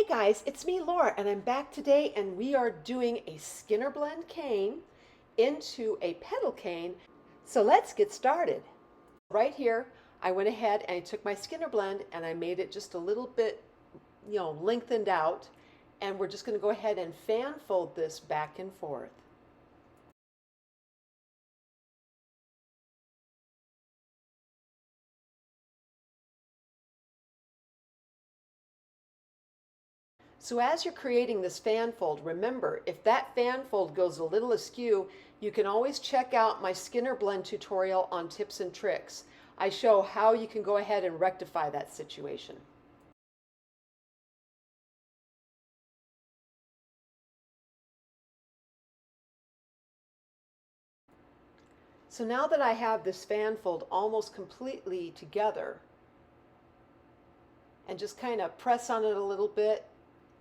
Hey guys, it's me Laura and I'm back today and we are doing a Skinner blend cane into a petal cane. So let's get started. Right here I went ahead and I took my Skinner blend and I made it just a little bit, lengthened out, and we're just going to go ahead and fan fold this back and forth. So as you're creating this fan fold, remember, if that fan fold goes a little askew, you can always check out my Skinner blend tutorial on tips and tricks. I show how you can go ahead and rectify that situation. So now that I have this fan fold almost completely together, and just kind of press on it a little bit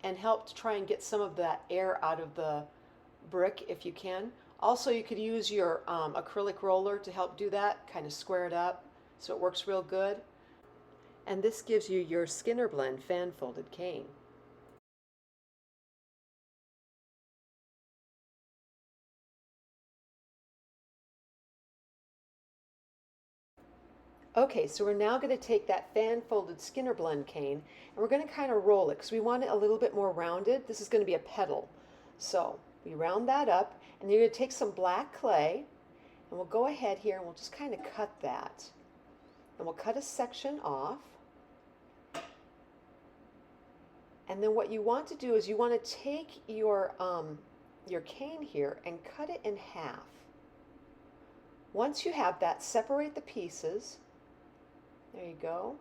and help to try and get some of that air out of the brick if you can. Also, you could use your acrylic roller to help do that, kind of square it up so it works real good. And this gives you your Skinner blend fan folded cane. Okay, so we're now going to take that fan folded Skinner blend cane and we're going to kind of roll it because we want it a little bit more rounded. This is going to be a petal. So we round that up and you're going to take some black clay and we'll go ahead here and we'll just kind of cut that. And we'll cut a section off. And then what you want to do is you want to take your cane here and cut it in half. Once you have that, separate the pieces. There you go.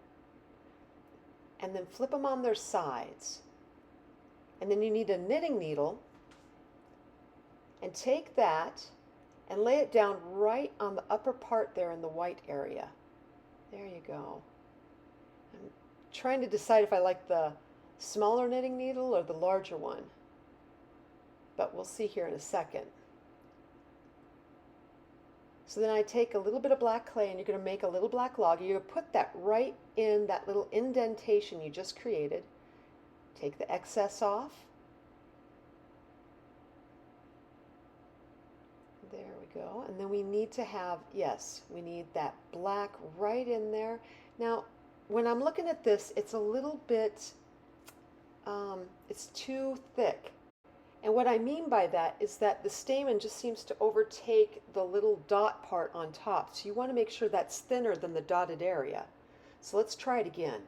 And then flip them on their sides. And then you need a knitting needle and take that and lay it down right on the upper part there in the white area. There you go. I'm trying to decide if I like the smaller knitting needle or the larger one, but we'll see here in a second. So then I take a little bit of black clay and you're going to make a little black log. You're going to put that right in that little indentation you just created. Take the excess off. There we go. And then we need to have, yes, we need that black right in there. Now, when I'm looking at this, it's a little bit, it's too thick. And what I mean by that is that the stamen just seems to overtake the little dot part on top. So you want to make sure that's thinner than the dotted area. So let's try it again.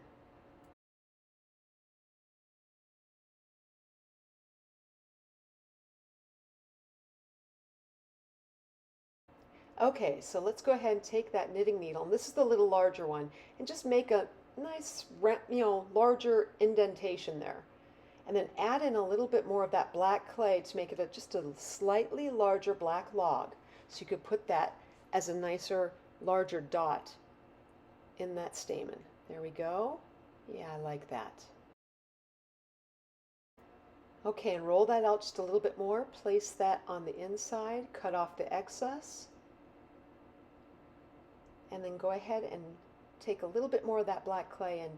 Okay, so let's go ahead and take that knitting needle, and this is the little larger one, and just make a nice, larger indentation there. And then add in a little bit more of that black clay to make it just a slightly larger black log. So you could put that as a nicer, larger dot in that stamen. There we go. Yeah, I like that. Okay, and roll that out just a little bit more. Place that on the inside, cut off the excess. And then go ahead and take a little bit more of that black clay and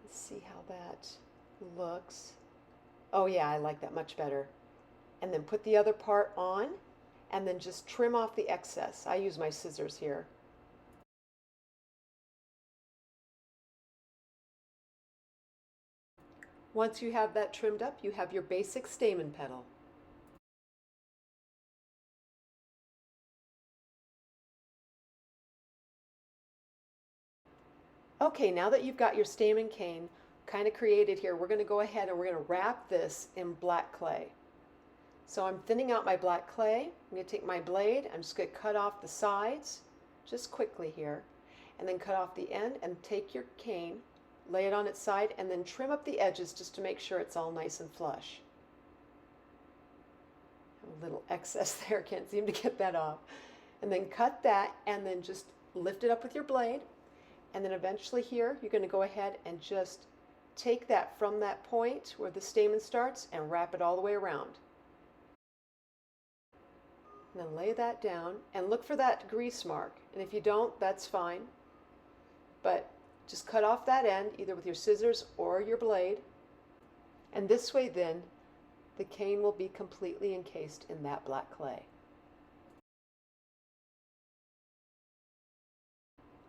let's see how that looks. Oh yeah, I like that much better. And then put the other part on and then just trim off the excess. I use my scissors here. Once you have that trimmed up, you have your basic stamen petal. Okay, now that you've got your stamen cane kind of created here, we're going to go ahead and we're going to wrap this in black clay. So I'm thinning out my black clay. I'm going to take my blade. I'm just going to cut off the sides just quickly here and then cut off the end and take your cane, lay it on its side, and then trim up the edges just to make sure it's all nice and flush. A little excess there, can't seem to get that off. And then cut that and then just lift it up with your blade. And then eventually here, you're going to go ahead and just take that from that point where the stamen starts and wrap it all the way around. And then lay that down and look for that grease mark. And if you don't, that's fine. But just cut off that end, either with your scissors or your blade. And this way then, the cane will be completely encased in that black clay.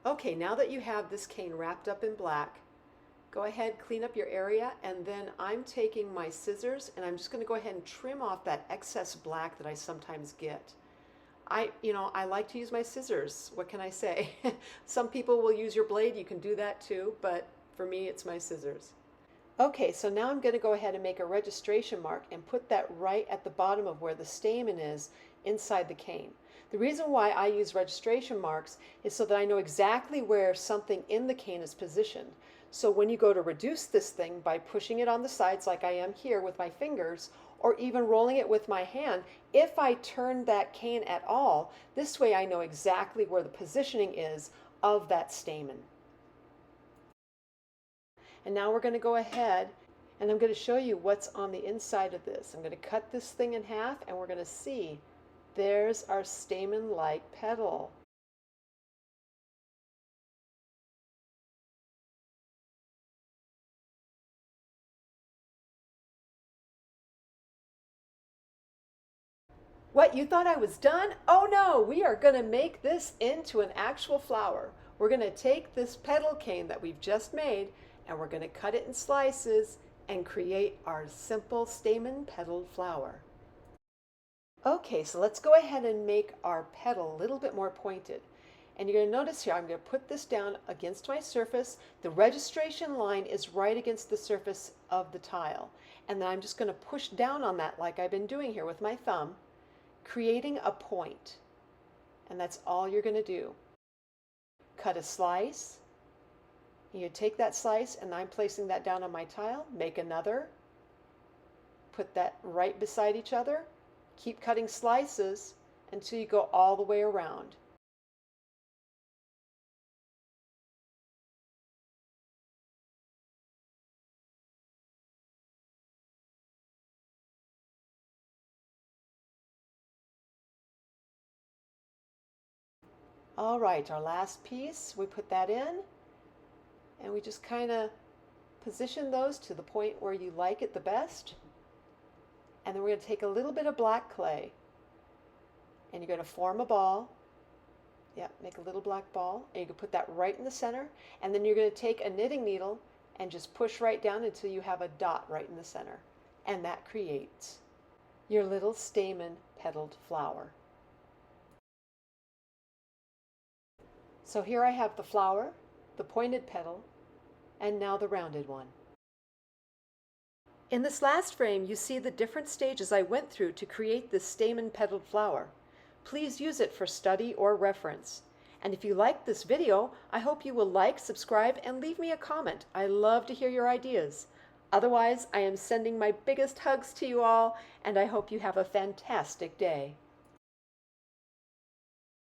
Okay, now that you have this cane wrapped up in black, go ahead, clean up your area, and then I'm taking my scissors and I'm just going to go ahead and trim off that excess black that I sometimes get. I like to use my scissors. What can I say? Some people will use your blade. You can do that too, but for me, it's my scissors. Okay, so now I'm going to go ahead and make a registration mark and put that right at the bottom of where the stamen is inside the cane. The reason why I use registration marks is so that I know exactly where something in the cane is positioned. So when you go to reduce this thing by pushing it on the sides like I am here with my fingers, or even rolling it with my hand, if I turn that cane at all, this way I know exactly where the positioning is of that stamen. And now we're going to go ahead and I'm going to show you what's on the inside of this. I'm going to cut this thing in half and we're going to see there's our stamen-like petal. What, you thought I was done? Oh no, we are going to make this into an actual flower. We're going to take this petal cane that we've just made and we're going to cut it in slices and create our simple stamen petaled flower. Okay, so let's go ahead and make our petal a little bit more pointed. And you're going to notice here, I'm going to put this down against my surface. The registration line is right against the surface of the tile. And then I'm just going to push down on that like I've been doing here with my thumb, creating a point. And that's all you're going to do. Cut a slice. You take that slice and I'm placing that down on my tile. Make another. Put that right beside each other. Keep cutting slices until you go all the way around. All right, our last piece, we put that in and we just kind of position those to the point where you like it the best. And then we're going to take a little bit of black clay and you're going to form a ball. Yeah, make a little black ball and you can put that right in the center. And then you're going to take a knitting needle and just push right down until you have a dot right in the center. And that creates your little stamen petaled flower. So here I have the flower, the pointed petal, and now the rounded one. In this last frame, you see the different stages I went through to create this stamen petaled flower. Please use it for study or reference. And if you liked this video, I hope you will like, subscribe, and leave me a comment. I love to hear your ideas. Otherwise, I am sending my biggest hugs to you all, and I hope you have a fantastic day.